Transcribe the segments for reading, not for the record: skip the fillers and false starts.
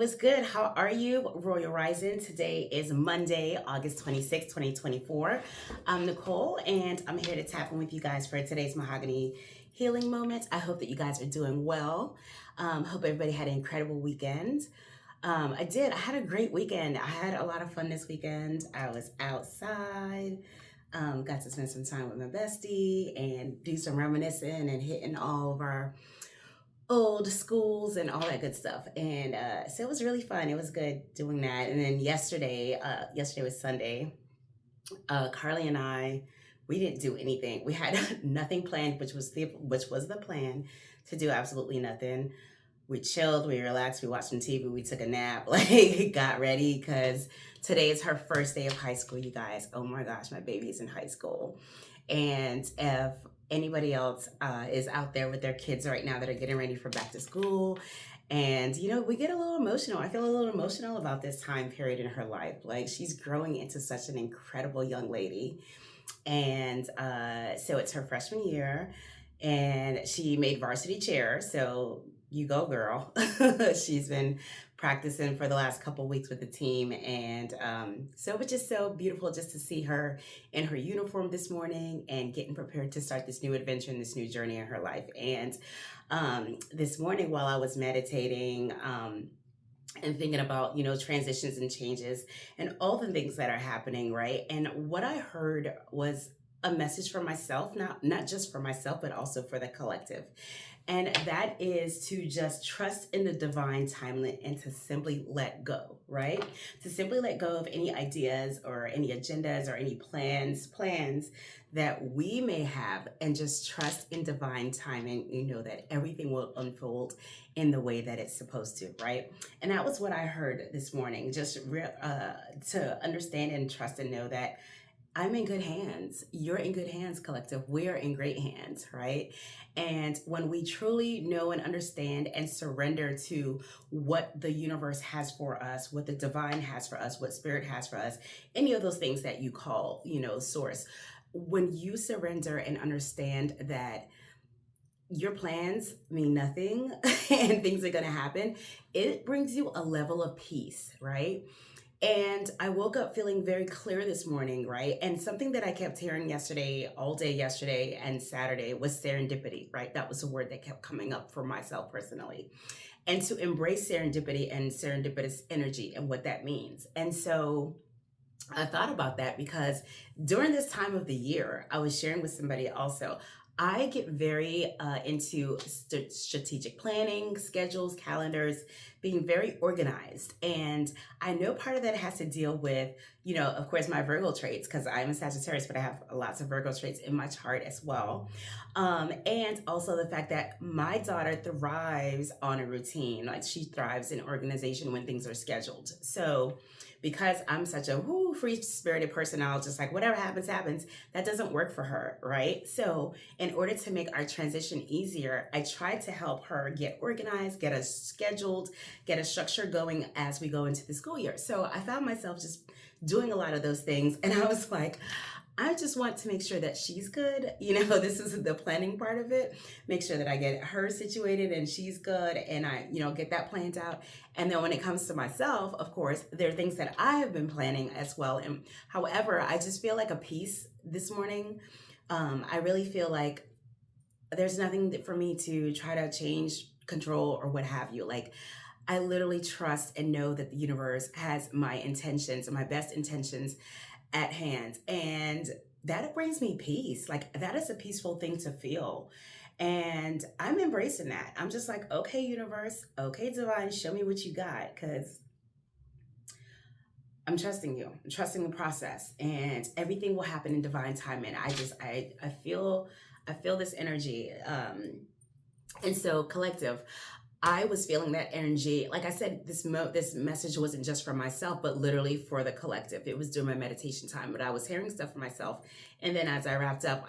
was good? How are you, Royal Rising? Today is Monday, August 26, 2024. I'm Nicole, and I'm here to tap in with you guys for today's Mahogany Healing Moment. I hope that you guys are doing well. Hope everybody had an incredible weekend. I did. I had a great weekend. I had a lot of fun this weekend. I was outside, got to spend some time with my bestie and do some reminiscing and hitting all of our old schools and all that good stuff. And so it was really fun. It was good doing that. And then yesterday was Sunday. Carly and I, we didn't do anything. We had nothing planned, which was the plan, to do absolutely nothing. We chilled, we relaxed, we watched some TV, we took a nap, like got ready because today is her first day of high school, you guys. Oh my gosh, my baby's in high school. And if anybody else is out there with their kids right now that are getting ready for back to school, and we get a little emotional. I feel a little emotional about this time period in her life. Like, she's growing into such an incredible young lady. And so it's her freshman year, and she made varsity chair. So you go, girl. She's been practicing for the last couple weeks with the team. And so it was just so beautiful just to see her in her uniform this morning and getting prepared to start this new adventure and this new journey in her life. And this morning, while I was meditating, and thinking about transitions and changes and all the things that are happening, right? And what I heard was a message for myself, not just for myself, but also for the collective. And that is to just trust in the divine timeline and to simply let go, right? To simply let go of any ideas or any agendas or any plans that we may have, and just trust in divine timing. That everything will unfold in the way that it's supposed to, right? And that was what I heard this morning, just to understand and trust and know that I'm in good hands. You're in good hands, collective. We're in great hands, right? And when we truly know and understand and surrender to what the universe has for us, what the divine has for us, what spirit has for us, any of those things that you call, source, when you surrender and understand that your plans mean nothing and things are going to happen, it brings you a level of peace, right? And I woke up feeling very clear this morning, right? And something that I kept hearing yesterday, all day yesterday and Saturday, was serendipity, right? That was a word that kept coming up for myself personally. And to embrace serendipity and serendipitous energy and what that means. And so I thought about that because during this time of the year, I was sharing with somebody also, I get very into strategic planning, schedules, calendars, being very organized. And I know part of that has to deal with, of course, my Virgo traits, because I'm a Sagittarius, but I have lots of Virgo traits in my chart as well. And also the fact that my daughter thrives on a routine. Like, she thrives in organization when things are scheduled. So because I'm such a free-spirited person, I'll just like, whatever happens, happens. That doesn't work for her, right? So in order to make our transition easier, I try to help her get organized, get us scheduled, get a structure going as we go into the school year. So I found myself just doing a lot of those things. And I was like, I just want to make sure that she's good. This is the planning part of it. Make sure that I get her situated and she's good, and I, get that planned out. And then when it comes to myself, of course, there are things that I have been planning as well. And however, I just feel like a peace this morning. I really feel like there's nothing for me to try to change, control, or what have you. Like, I literally trust and know that the universe has my intentions and my best intentions at hand, and that brings me peace. Like, that is a peaceful thing to feel, and I'm embracing that. I'm just like, okay, universe, okay, divine, show me what you got, because I'm trusting you. I'm trusting the process, and everything will happen in divine time. And I feel this energy, and so collective, I was feeling that energy. Like I said, this message wasn't just for myself, but literally for the collective. It was during my meditation time, but I was hearing stuff for myself. And then as I wrapped up,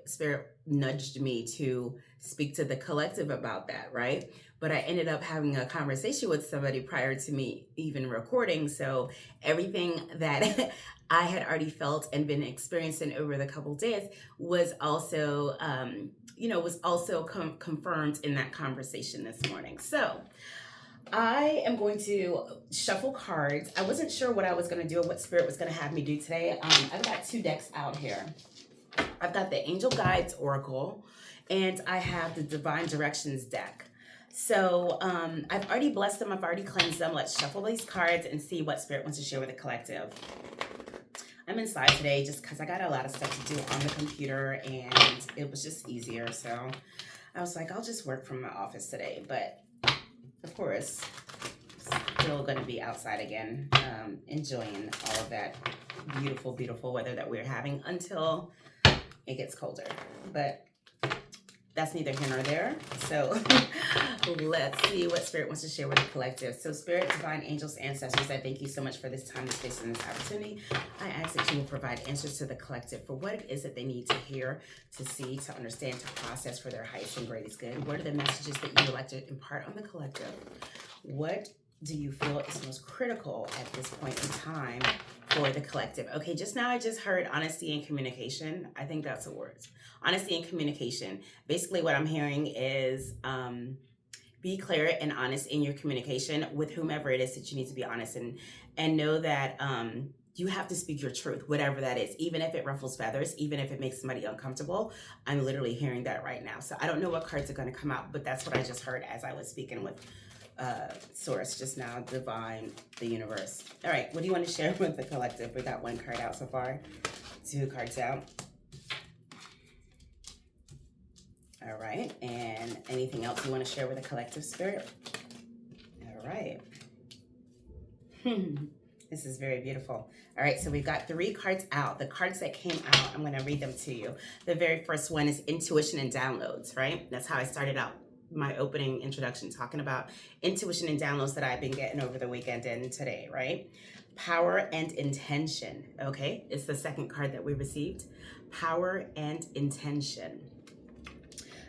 Spirit nudged me to speak to the collective about that, right? But I ended up having a conversation with somebody prior to me even recording. So everything that I had already felt and been experiencing over the couple days was also, confirmed in that conversation this morning. So I am going to shuffle cards. I wasn't sure what I was going to do or what Spirit was going to have me do today. I've got 2 decks out here. I've got the Angel Guides Oracle, and I have the Divine Directions deck. So I've already blessed them. I've already cleansed them. Let's shuffle these cards and see what Spirit wants to share with the collective. I'm inside today just because I got a lot of stuff to do on the computer, and it was just easier. So I was like, I'll just work from my office today. But of course, still going to be outside again, enjoying all of that beautiful, beautiful weather that we're having until it gets colder. But that's neither here nor there. So let's see what Spirit wants to share with the collective. So Spirit, Divine, Angels, Ancestors, I thank you so much for this time, this space, and this opportunity. I ask that you will provide answers to the collective for what it is that they need to hear, to see, to understand, to process for their highest and greatest good. What are the messages that you would like to impart on the collective? What do you feel is most critical at this point in time for the collective? Okay, just now I just heard honesty and communication. I think that's the words. Honesty and communication. Basically what I'm hearing is be clear and honest in your communication with whomever it is that you need to be honest, and know that you have to speak your truth, whatever that is, even if it ruffles feathers, even if it makes somebody uncomfortable. I'm literally hearing that right now. So I don't know what cards are going to come out, but that's what I just heard as I was speaking with Source just now, Divine, the universe. All right, what do you want to share with the collective? We got 1 card out so far, 2 cards out. All right, and anything else you want to share with the collective, Spirit? All right. This is very beautiful. All right, so we've got 3 cards out. The cards that came out, I'm going to read them to you. The very first one is intuition and downloads, right? That's how I started out my opening introduction, talking about intuition and downloads that I've been getting over the weekend and today, right? Power and intention, okay? It's the second card that we received. Power and intention.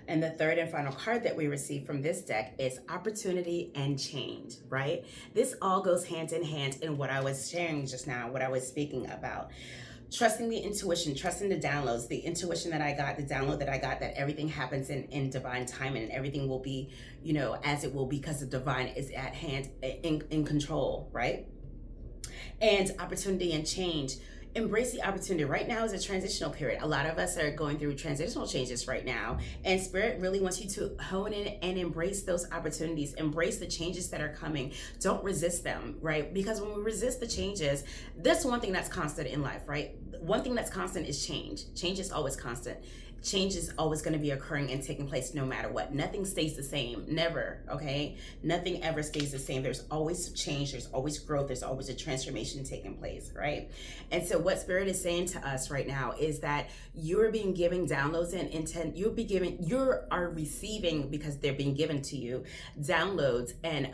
And the third and final card that we received from this deck is opportunity and change, right? This all goes hand in hand in what I was sharing just now, what I was speaking about. Trusting the intuition, trusting the downloads, the intuition that I got, the download that I got, that everything happens in divine timing and everything will be, you know, as it will be because the divine is at hand, in control, right? And opportunity and change. Embrace the opportunity. Right now is a transitional period. A lot of us are going through transitional changes right now, and Spirit really wants you to hone in and embrace those opportunities. Embrace the changes that are coming. Don't resist them, right? Because when we resist the changes, that's one thing that's constant in life, right? One thing that's constant is change. Change is always constant. Change is always going to be occurring and taking place no matter what. Nothing stays the same. Never, okay? Nothing ever stays the same. There's always change. There's always growth. There's always a transformation taking place, right? And so what Spirit is saying to us right now is that you're being given downloads and intent. You are receiving, because they're being given to you, downloads and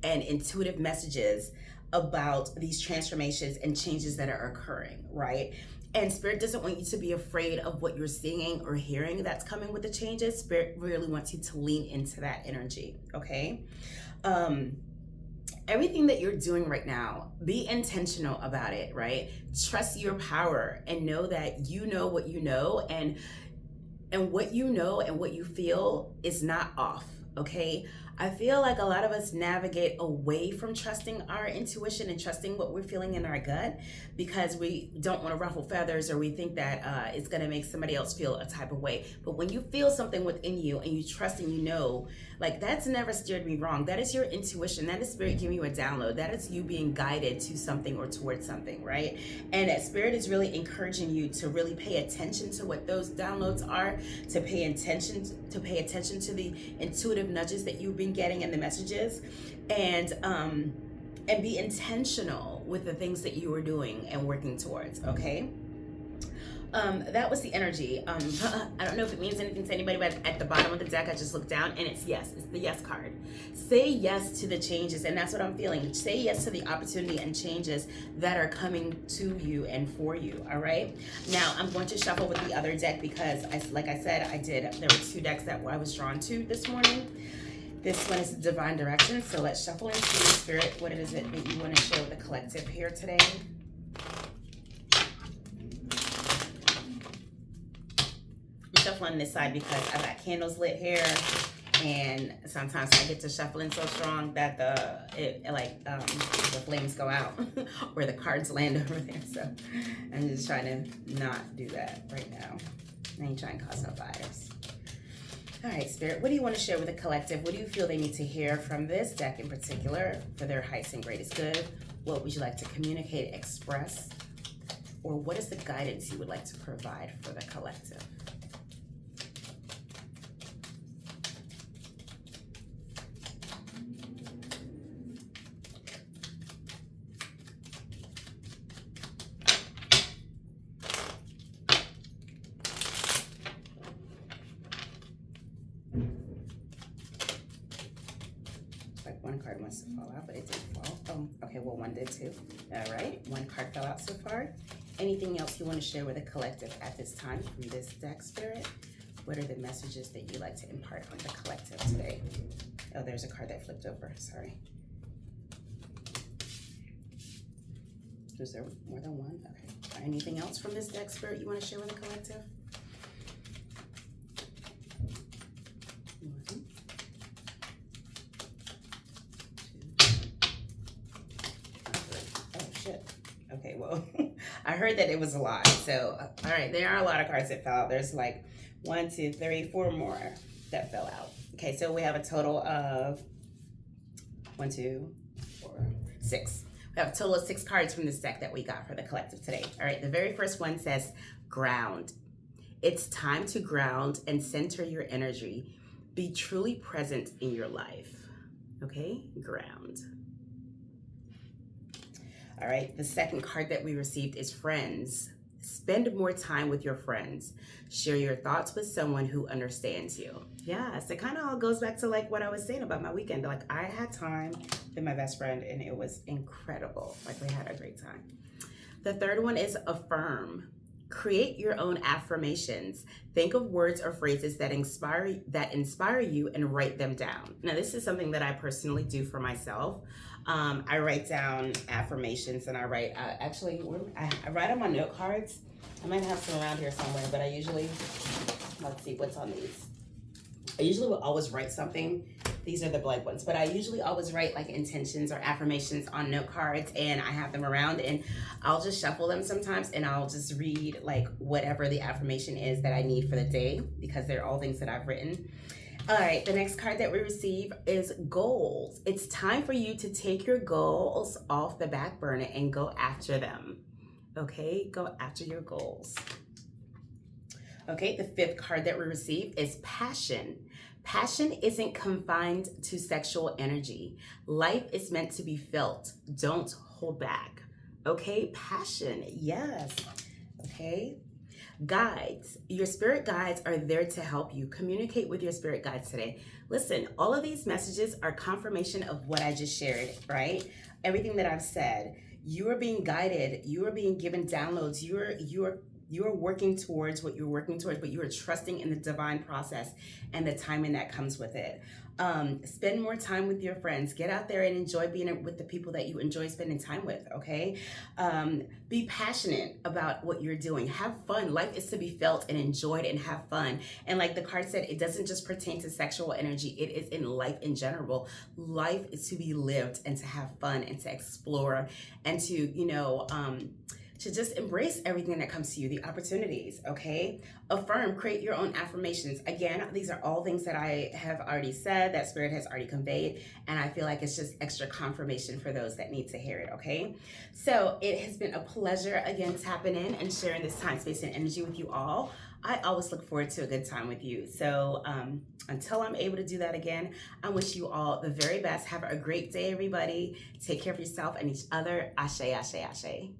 intuitive messages about these transformations and changes that are occurring, right? And Spirit doesn't want you to be afraid of what you're seeing or hearing that's coming with the changes. Spirit really wants you to lean into that energy, okay? Everything that you're doing right now, be intentional about it, right? Trust your power and know that you know what you know, and what you know and what you feel is not off, okay? I feel like a lot of us navigate away from trusting our intuition and trusting what we're feeling in our gut because we don't want to ruffle feathers, or we think that it's going to make somebody else feel a type of way. But when you feel something within you and you trust and you know, like, that's never steered me wrong. That is your intuition. That is Spirit giving you a download. That is you being guided to something or towards something, right? And that Spirit is really encouraging you to really pay attention to what those downloads are, to pay attention to the intuitive nudges that you've been getting and the messages, and be intentional with the things that you are doing and working towards, okay? That was the energy. I don't know if it means anything to anybody, but at the bottom of the deck, I just looked down and it's yes. It's the yes card. Say yes to the changes, and that's what I'm feeling. Say yes to the opportunity and changes that are coming to you and for you, all right? Now, I'm going to shuffle with the other deck because, like I said, there were 2 decks that I was drawn to this morning. This one is Divine Direction, so let's shuffle and see, Spirit, what is it that you want to share with the collective here today? I'm shuffling this side because I've got candles lit here, And sometimes I get to shuffling so strong that the flames go out or the cards land over there. So I'm just trying to not do that right now. I ain't trying to cause no fires. All right, Spirit, what do you want to share with the collective? What do you feel they need to hear from this deck in particular for their highest and greatest good? What would you like to communicate, express? Or what is the guidance you would like to provide for the collective? One card wants to fall out, but it didn't fall. Oh, okay, well, one did too. All right, one card fell out so far. Anything else you want to share with the collective at this time from this deck, Spirit? What are the messages that you like to impart on the collective today? Oh, there's a card that flipped over, sorry. Was there more than one? Okay. Anything else from this deck, Spirit, you want to share with the collective? Okay, well, I heard that it was a lot. So, all right, there are a lot of cards that fell out. There's like 1, 2, 3, 4 more that fell out. Okay, so we have a total of 1, 2, 4, 6. We have a total of 6 cards from this deck that we got for the collective today. All right, the very first one says ground. It's time to ground and center your energy. Be truly present in your life. Okay, ground. All right, the second card that we received is friends. Spend more time with your friends. Share your thoughts with someone who understands you. Yes, it kind of all goes back to like what I was saying about my weekend. Like I had time with my best friend and it was incredible. Like we had a great time. The third one is affirm. Create your own affirmations. Think of words or phrases that inspire you and write them down. Now, this is something that I personally do for myself. I write down affirmations and I write, I write them on note cards. I might have some around here somewhere, but I usually, let's see what's on these. I usually will always write something. These are the blank ones, but I usually always write like intentions or affirmations on note cards and I have them around and I'll just shuffle them sometimes and I'll just read like whatever the affirmation is that I need for the day because they're all things that I've written. All right, the next card that we receive is goals. It's time for you to take your goals off the back burner and go after them. Okay, go after your goals. Okay, the fifth card that we receive is passion. Passion isn't confined to sexual energy. Life is meant to be felt. Don't hold back. Okay, passion, yes. Okay. Guides, your spirit guides are there to help you. Communicate with your spirit guides today. Listen, all of these messages are confirmation of what I just shared, right? Everything that I've said. You are being guided. You are being given downloads. You are working towards what you're working towards, but you are trusting in the divine process and the timing that comes with it. Spend more time with your friends. Get out there and enjoy being with the people that you enjoy spending time with, okay? Be passionate about what you're doing. Have fun. Life is to be felt and enjoyed and have fun. And like the card said, it doesn't just pertain to sexual energy. It is in life in general. Life is to be lived and to have fun and to explore and to just embrace everything that comes to you, the opportunities, okay? Affirm, create your own affirmations. Again, these are all things that I have already said, that Spirit has already conveyed, and I feel like it's just extra confirmation for those that need to hear it, okay? So it has been a pleasure, again, tapping in and sharing this time, space, and energy with you all. I always look forward to a good time with you. So until I'm able to do that again, I wish you all the very best. Have a great day, everybody. Take care of yourself and each other. Ashe, ashe, ashe.